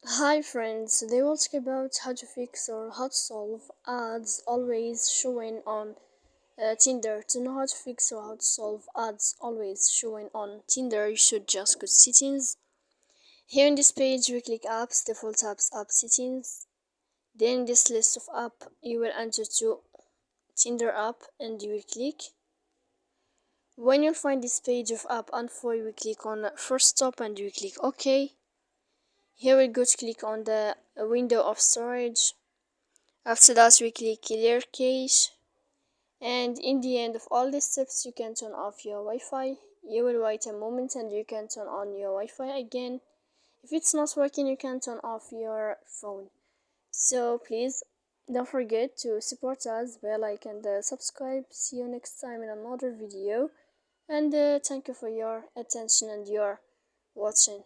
Hi friends, today we'll talk about how to fix or how to solve ads always showing on Tinder. To know how to fix or how to solve ads always showing on Tinder, you should just go to settings. Here in this page, we click apps, default apps, app settings. Then in this list of app, you will enter to Tinder app and you will click. When you'll find this page of app info, you will click on first stop and you will click OK. Here we go to click on the window of storage. After that we click clear cache, and in the end of all these steps you can turn off your Wi-Fi. You will wait a moment and you can turn on your Wi-Fi again. If it's not working, you can turn off your phone. So please don't forget to support us by like and subscribe. See you next time in another video, and thank you for your attention and your watching.